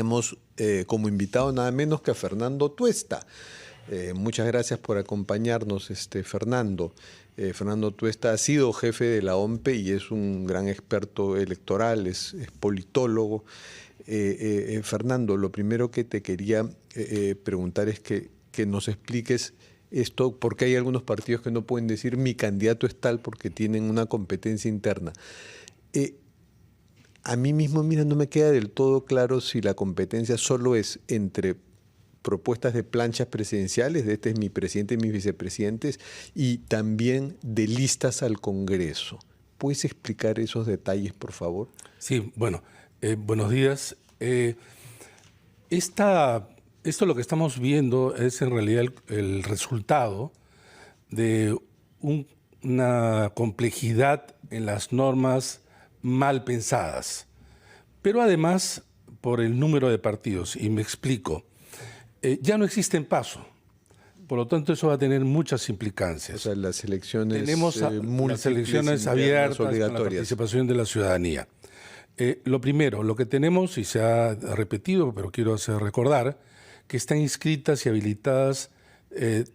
Tenemos como invitado nada menos que a Fernando Tuesta. Muchas gracias por acompañarnos, Fernando. Fernando Tuesta ha sido jefe de la OMPE y es un gran experto electoral, es politólogo. Fernando, lo primero que te quería preguntar es que nos expliques esto, porque hay algunos partidos que no pueden decir mi candidato es tal porque tienen una competencia interna. A mí mismo, mira, no me queda del todo claro si la competencia solo es entre propuestas de planchas presidenciales, de este es mi presidente y mis vicepresidentes, y también de listas al Congreso. ¿Puedes explicar esos detalles, por favor? Sí, bueno, buenos días. Esto lo que estamos viendo es en realidad el resultado de una complejidad en las normas mal pensadas, pero además por el número de partidos, y me explico. Ya no existen paso, por lo tanto eso va a tener muchas implicancias. O sea, las elecciones las elecciones abiertas con la participación de la ciudadanía. Lo primero, lo que tenemos, y se ha repetido, pero quiero hacer recordar, que están inscritas y habilitadas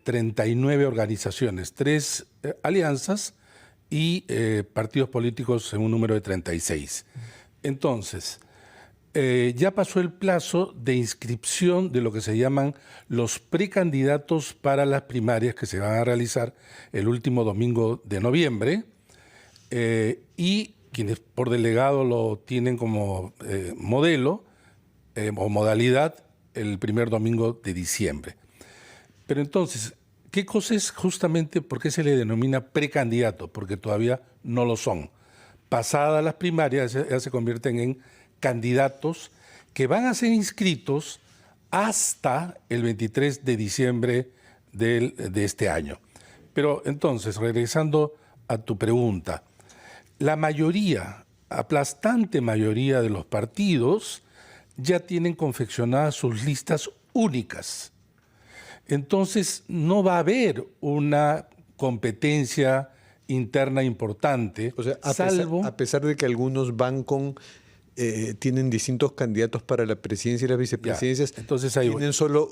39 organizaciones, 3 alianzas y partidos políticos en un número de 36. Entonces, ya pasó el plazo de inscripción de lo que se llaman los precandidatos para las primarias que se van a realizar el último domingo de noviembre y quienes por delegado lo tienen como modelo o modalidad el primer domingo de diciembre. Pero entonces, ¿qué cosa es justamente por qué se le denomina precandidato? Porque todavía no lo son. Pasadas las primarias ya se convierten en candidatos que van a ser inscritos hasta el 23 de diciembre de este año. Pero entonces, regresando a tu pregunta, la mayoría, aplastante mayoría de los partidos ya tienen confeccionadas sus listas únicas. Entonces, no va a haber una competencia interna importante, o sea, a pesar de que algunos van con tienen distintos candidatos para la presidencia y las vicepresidencias, entonces tienen solo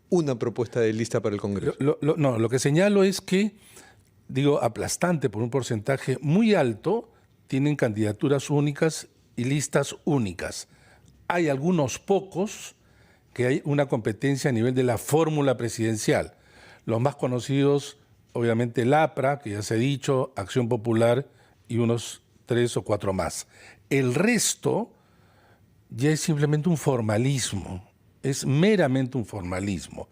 una propuesta de lista para el Congreso. No, lo que señalo es que, digo, aplastante por un porcentaje muy alto, tienen candidaturas únicas y listas únicas. Hay algunos pocos que hay una competencia a nivel de la fórmula presidencial. Los más conocidos, obviamente, el APRA, que ya se ha dicho, Acción Popular y unos 3 o 4 más. El resto ya es simplemente un formalismo, es meramente un formalismo.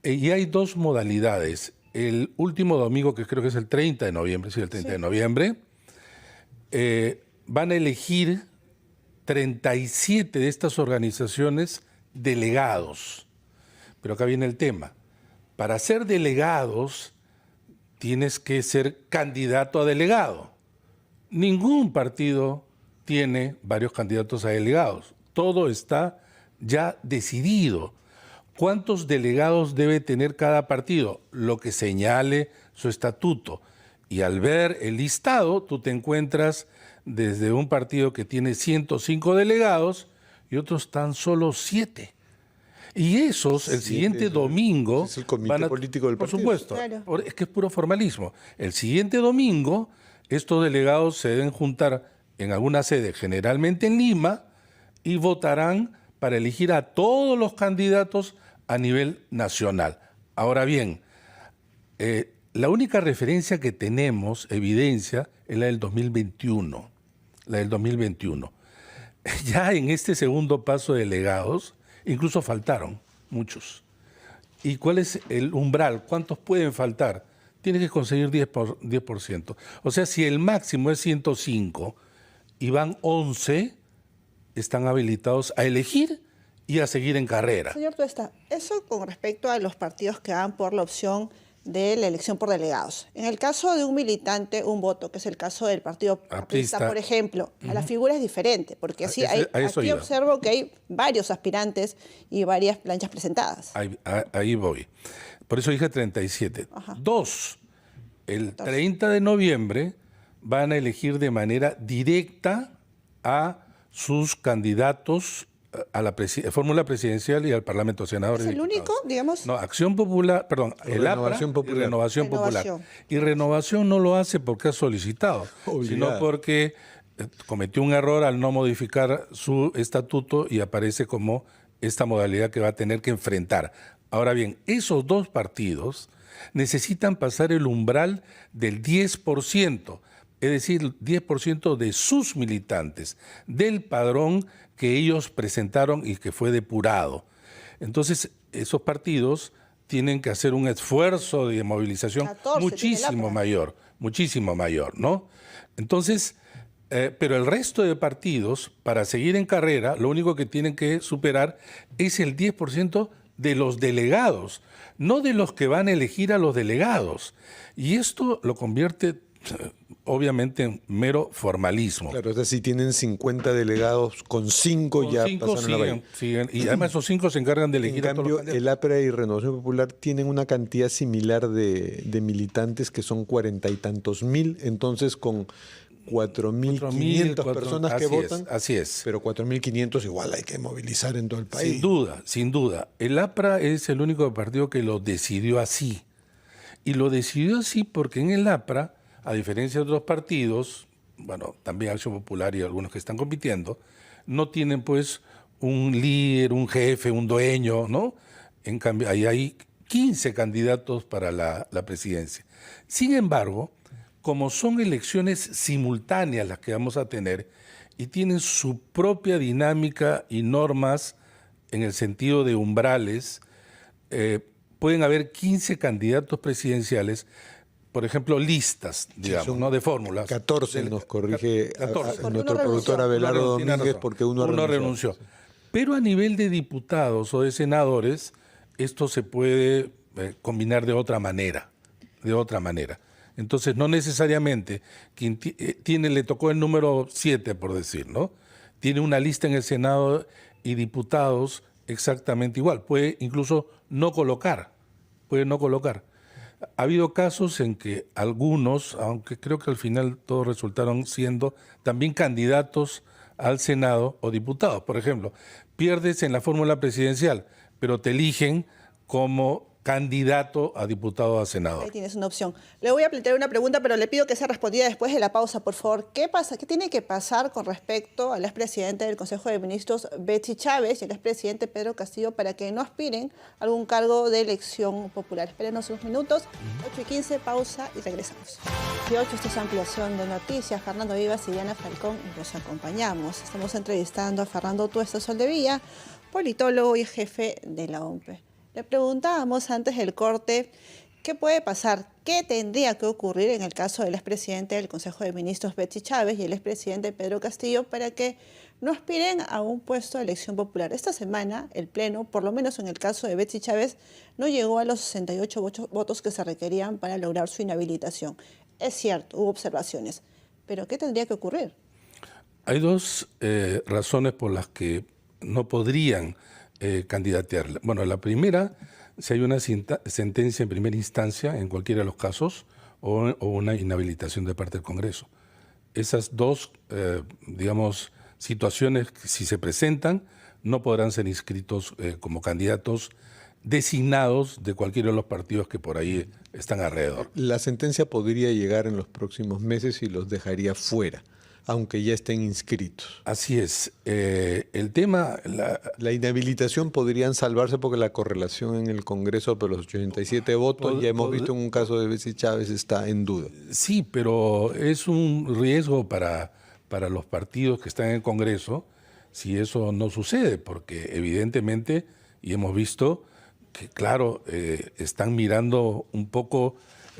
Y hay 2 modalidades. El último domingo, que creo que es el 30 de noviembre, sí, el 30 de noviembre, van a elegir 37 de estas organizaciones delegados. Pero acá viene el tema. Para ser delegados tienes que ser candidato a delegado. Ningún partido tiene varios candidatos a delegados. Todo está ya decidido. ¿Cuántos delegados debe tener cada partido? Lo que señale su estatuto. Y al ver el listado, tú te encuentras desde un partido que tiene 105 delegados y otros tan solo 7. Y esos, el siguiente domingo... Es el comité político del partido. Por supuesto, claro. Es que es puro formalismo. El siguiente domingo, estos delegados se deben juntar en alguna sede, generalmente en Lima, y votarán para elegir a todos los candidatos a nivel nacional. Ahora bien, la única referencia que tenemos, evidencia, es la del 2021. La del 2021. Ya en este segundo paso de delegados, incluso faltaron muchos. ¿Y cuál es el umbral? ¿Cuántos pueden faltar? Tienes que conseguir 10%. O sea, si el máximo es 105 y van 11, están habilitados a elegir y a seguir en carrera. Señor Tuesta, eso con respecto a los partidos que van por la opción de la elección por delegados. En el caso de un militante, un voto, que es el caso del partido aprista, por ejemplo, a la figura es diferente, porque así aquí observo que hay varios aspirantes y varias planchas presentadas. Ahí voy. Por eso dije 37. Ajá. 2, el 30 de noviembre van a elegir de manera directa a sus candidatos a la fórmula presidencial y al Parlamento de Senadores. ¿Es el único, digamos? No, Acción Popular, perdón, el Renovación APRA Popular. y Renovación Popular. Y Renovación no lo hace porque ha solicitado, sino porque cometió un error al no modificar su estatuto y aparece como esta modalidad que va a tener que enfrentar. Ahora bien, esos dos partidos necesitan pasar el umbral del 10%, es decir, 10% de sus militantes, del padrón que ellos presentaron y que fue depurado. Entonces, esos partidos tienen que hacer un esfuerzo de movilización muchísimo mayor, ¿no? Entonces, pero el resto de partidos, para seguir en carrera, lo único que tienen que superar es el 10% de los delegados, no de los que van a elegir a los delegados. Y esto lo convierte obviamente en mero formalismo. Claro, o sea, si tienen 50 delegados, con 5 ya pasaron la valla. Siguen, y además esos 5 se encargan de elegir a todos los candidatos. En cambio, el APRA y Renovación Popular tienen una cantidad similar de militantes que son 40 y tantos mil, entonces con 4.500 personas que votan. Así es. Pero 4.500 igual hay que movilizar en todo el país. Sin duda. El APRA es el único partido que lo decidió así. Y lo decidió así porque en el APRA, a diferencia de otros partidos, bueno, también Acción Popular y algunos que están compitiendo, no tienen pues un líder, un jefe, un dueño, ¿no? En cambio, ahí hay 15 candidatos para la presidencia. Sin embargo, como son elecciones simultáneas las que vamos a tener y tienen su propia dinámica y normas en el sentido de umbrales, pueden haber 15 candidatos presidenciales, por ejemplo, listas, digamos, ¿no? De fórmulas. 14 nos corrige 14. Nuestro productor Abelardo Domínguez porque uno renunció. Pero a nivel de diputados o de senadores, esto se puede combinar de otra manera. Entonces, no necesariamente quien le tocó el número 7, por decir, ¿no? Tiene una lista en el Senado y diputados exactamente igual. Puede incluso no colocar. Ha habido casos en que algunos, aunque creo que al final todos resultaron siendo también candidatos al Senado o diputados. Por ejemplo, pierdes en la fórmula presidencial, pero te eligen como candidato a diputado a senador. Ahí tienes una opción. Le voy a plantear una pregunta, pero le pido que sea respondida después de la pausa, por favor. ¿Qué tiene que pasar con respecto al expresidente del Consejo de Ministros, Betsy Chávez, y al expresidente Pedro Castillo para que no aspiren a algún cargo de elección popular? Espérenos unos minutos. 8:15, pausa y regresamos. 18, esta es ampliación de noticias. Fernando Vivas y Diana Falcón los acompañamos. Estamos entrevistando a Fernando Tuesta Soldevilla, politólogo y jefe de la OMP. Le preguntábamos antes del corte qué puede pasar, qué tendría que ocurrir en el caso del expresidente del Consejo de Ministros, Betsy Chávez, y el expresidente Pedro Castillo para que no aspiren a un puesto de elección popular. Esta semana el Pleno, por lo menos en el caso de Betsy Chávez, no llegó a los 68 votos que se requerían para lograr su inhabilitación. Es cierto, hubo observaciones, pero ¿qué tendría que ocurrir? Hay dos razones por las que no podrían candidatear. Bueno, la primera, si hay una sentencia en primera instancia, en cualquiera de los casos, o una inhabilitación de parte del Congreso. Esas dos, situaciones, si se presentan, no podrán ser inscritos como candidatos designados de cualquiera de los partidos que por ahí están alrededor. La sentencia podría llegar en los próximos meses y los dejaría fuera, aunque ya estén inscritos. Así es. El tema... La inhabilitación podrían salvarse porque la correlación en el Congreso por los 87 votos, ya hemos visto en un caso de Betsy Chávez, está en duda. Sí, pero es un riesgo para los partidos que están en el Congreso si eso no sucede, porque evidentemente, y hemos visto que, claro, están mirando un poco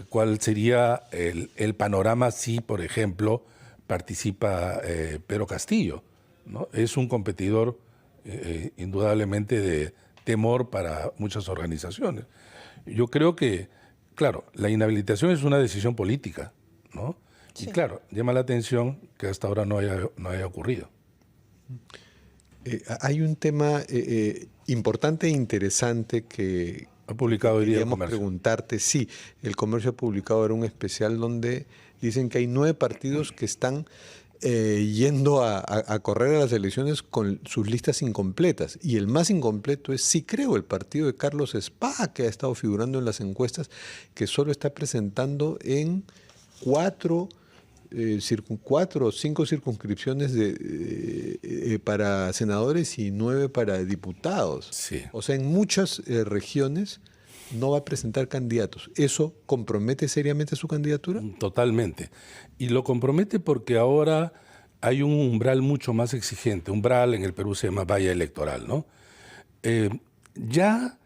cuál sería el panorama si, por ejemplo, participa Pedro Castillo, ¿no? Es un competidor indudablemente de temor para muchas organizaciones. Yo creo que, claro, la inhabilitación es una decisión política, ¿no? Sí. Y claro, llama la atención que hasta ahora no haya ocurrido. Hay un tema importante e interesante que ha publicado hoy día el Comercio. Preguntarte, sí, el Comercio ha publicado ahora un especial donde dicen que hay 9 partidos que están yendo a correr a las elecciones con sus listas incompletas. Y el más incompleto es, sí creo, el partido de Carlos Spa, que ha estado figurando en las encuestas, que solo está presentando en 4 o 5 circunscripciones para senadores y 9 para diputados. Sí. O sea, en muchas regiones no va a presentar candidatos. ¿Eso compromete seriamente su candidatura? Totalmente. Y lo compromete porque ahora hay un umbral mucho más exigente. Umbral en el Perú se llama valla electoral, ¿no? Ya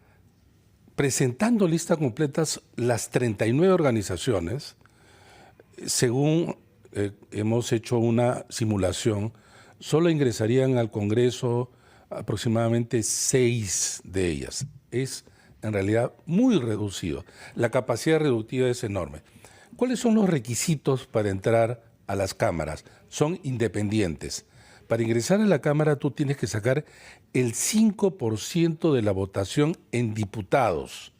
presentando listas completas, las 39 organizaciones, según hemos hecho una simulación, solo ingresarían al Congreso aproximadamente 6 de ellas. Es en realidad muy reducido. La capacidad reductiva es enorme. ¿Cuáles son los requisitos para entrar a las cámaras? Son independientes. Para ingresar a la Cámara tú tienes que sacar el 5% de la votación en diputados.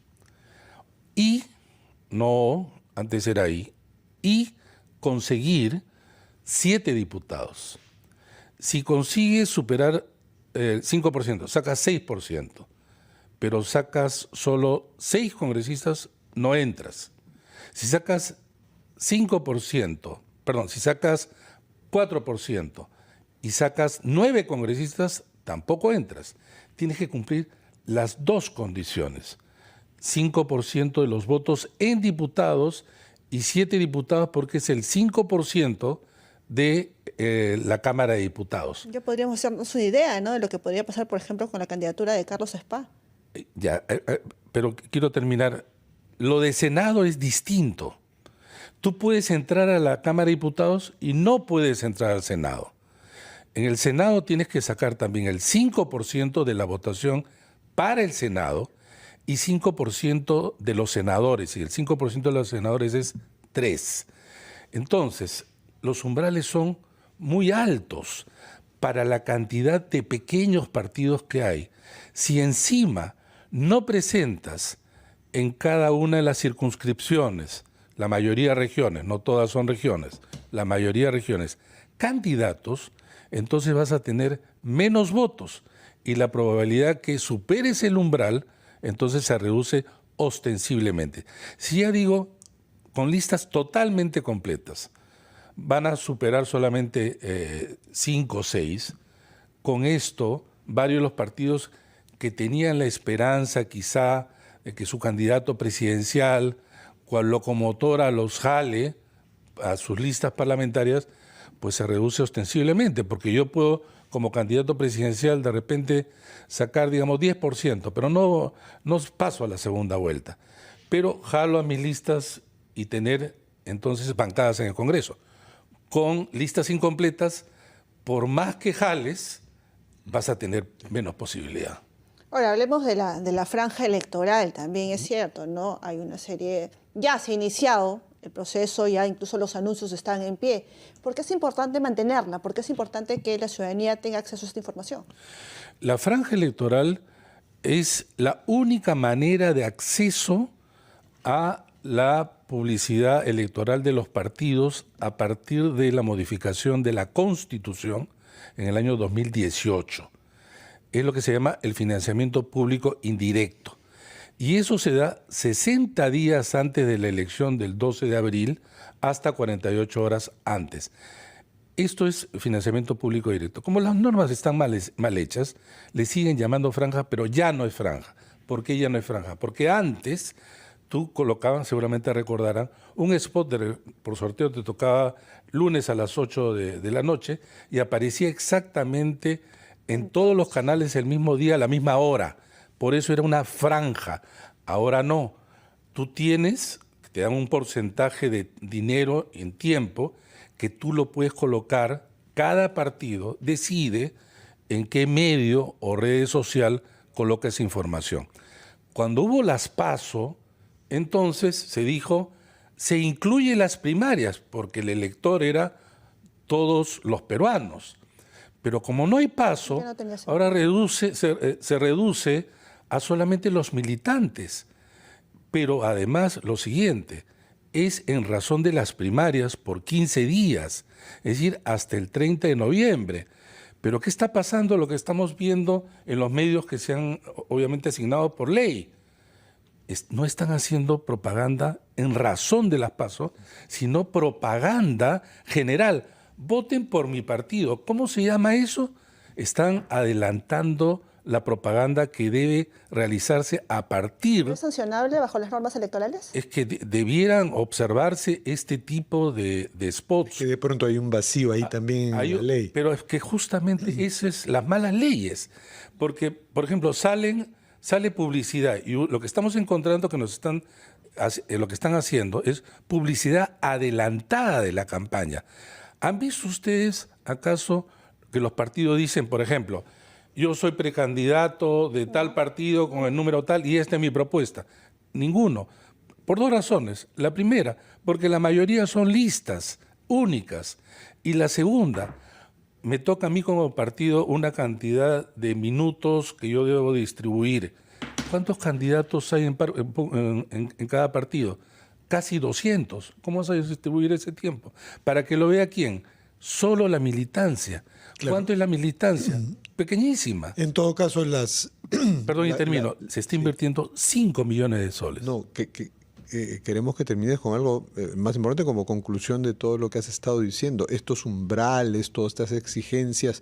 Y, no, antes era ahí, y conseguir 7 diputados. Si consigues superar el 5%, sacas 6%. Pero sacas solo 6 congresistas, no entras. Si sacas 5%, perdón, si sacas 4% y sacas 9 congresistas, tampoco entras. Tienes que cumplir las 2 condiciones. 5% de los votos en diputados y 7 diputados porque es el 5% de la Cámara de Diputados. Ya podríamos hacernos una idea, ¿no?, de lo que podría pasar, por ejemplo, con la candidatura de Carlos Spa. Ya, pero quiero terminar. Lo de Senado es distinto. Tú puedes entrar a la Cámara de Diputados y no puedes entrar al Senado. En el Senado tienes que sacar también el 5% de la votación para el Senado y 5% de los senadores. Y el 5% de los senadores es 3. Entonces, los umbrales son muy altos para la cantidad de pequeños partidos que hay. Si encima no presentas en cada una de las circunscripciones, la mayoría de regiones, no todas son regiones, la mayoría de regiones, candidatos, entonces vas a tener menos votos y la probabilidad que superes el umbral, entonces se reduce ostensiblemente. Si ya digo, con listas totalmente completas, van a superar solamente 5 o 6, con esto varios de los partidos que tenían la esperanza quizá de que su candidato presidencial, cual locomotora, los jale a sus listas parlamentarias, pues se reduce ostensiblemente, porque yo puedo como candidato presidencial de repente sacar, digamos, 10%, pero no paso a la segunda vuelta. Pero jalo a mis listas y tener entonces bancadas en el Congreso. Con listas incompletas, por más que jales, vas a tener menos posibilidad. Ahora, hablemos de la franja electoral, también es cierto, ¿no? Hay una serie, ya se ha iniciado el proceso, ya incluso los anuncios están en pie. ¿Por qué es importante mantenerla? ¿Por qué es importante que la ciudadanía tenga acceso a esta información? La franja electoral es la única manera de acceso a la publicidad electoral de los partidos a partir de la modificación de la Constitución en el año 2018. Es lo que se llama el financiamiento público indirecto. Y eso se da 60 días antes de la elección del 12 de abril hasta 48 horas antes. Esto es financiamiento público directo. Como las normas están mal hechas, le siguen llamando franja, pero ya no es franja. ¿Por qué ya no es franja? Porque antes tú colocabas, seguramente recordarán, un spot por sorteo te tocaba lunes a las 8 de la noche y aparecía exactamente en todos los canales el mismo día, a la misma hora. Por eso era una franja. Ahora no. Tú tienes, te dan un porcentaje de dinero en tiempo que tú lo puedes colocar. Cada partido decide en qué medio o red social coloca esa información. Cuando hubo las PASO, entonces se dijo, se incluye las primarias, porque el elector era todos los peruanos. Pero como no hay PASO, ahora se reduce a solamente los militantes. Pero además lo siguiente, es en razón de las primarias por 15 días, es decir, hasta el 30 de noviembre. Pero ¿qué está pasando? Lo que estamos viendo en los medios que se han obviamente asignado por ley. No están haciendo propaganda en razón de las PASO, sino propaganda general. Voten por mi partido. ¿Cómo se llama eso? Están adelantando la propaganda que debe realizarse a partir... ¿Es sancionable bajo las normas electorales? Es que debieran observarse este tipo de spots. Es que de pronto hay un vacío ahí también en la ley. Pero es que justamente esas son las malas leyes. Porque, por ejemplo, sale publicidad y lo que estamos encontrando que lo que están haciendo es publicidad adelantada de la campaña. ¿Han visto ustedes acaso que los partidos dicen, por ejemplo, yo soy precandidato de tal partido con el número tal y esta es mi propuesta? Ninguno. Por dos razones. La primera, porque la mayoría son listas únicas. Y la segunda, me toca a mí como partido una cantidad de minutos que yo debo distribuir. ¿Cuántos candidatos hay en cada partido? Casi 200. ¿Cómo vas a distribuir ese tiempo? ¿Para que lo vea quién? Solo la militancia. Claro. ¿Cuánto es la militancia? Pequeñísima. En todo caso, Perdón, y termino. Se está invirtiendo 5 millones de soles. No, queremos que termines con algo más importante como conclusión de todo lo que has estado diciendo. Estos umbrales, todas estas exigencias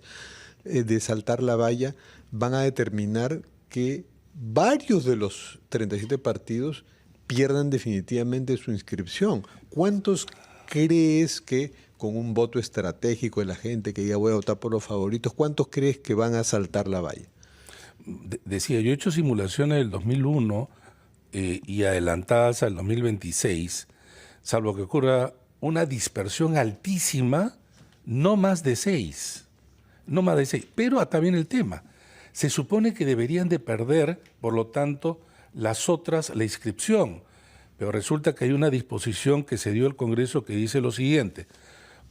de saltar la valla van a determinar que varios de los 37 partidos pierdan definitivamente su inscripción. ¿Cuántos crees que con un voto estratégico de la gente que ya voy a votar por los favoritos, cuántos crees que van a saltar la valla? Decía, yo he hecho simulaciones del 2001 y adelantadas al 2026, salvo que ocurra una dispersión altísima, no más de 6. No más de 6. Pero acá viene el tema. Se supone que deberían de perder, por lo tanto, las otras la inscripción. Pero resulta que hay una disposición que se dio al Congreso que dice lo siguiente.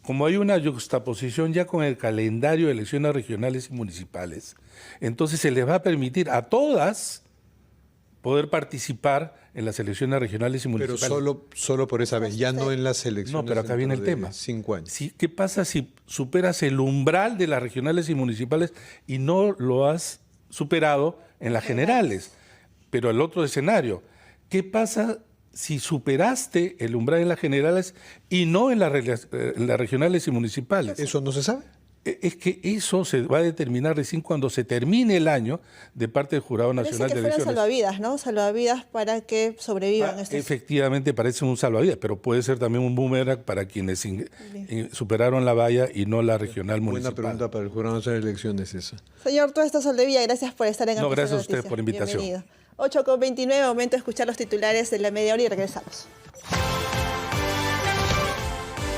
Como hay una yuxtaposición ya con el calendario de elecciones regionales y municipales, entonces se les va a permitir a todas poder participar en las elecciones regionales y municipales. Pero solo por esa vez, ya no en las elecciones. No, pero acá viene el tema. 5 años. Sí, ¿qué pasa si superas el umbral de las regionales y municipales y no lo has superado en las generales? Pero el otro escenario, ¿qué pasa si superaste el umbral en las generales y no en las regionales y municipales? ¿Eso no se sabe? Es que eso se va a determinar recién cuando se termine el año de parte del Jurado Nacional de Elecciones. Salvavidas, ¿no? Salvavidas para que sobrevivan. Efectivamente parece un salvavidas, pero puede ser también un boomerang para quienes superaron la valla y no la regional municipal. Buena pregunta para el Jurado Nacional de Elecciones esa. Señor Tuesta Soldevilla, gracias por estar en No, gracias a ustedes por la invitación. Bienvenido. 8:29, momento de escuchar los titulares de la media hora y regresamos.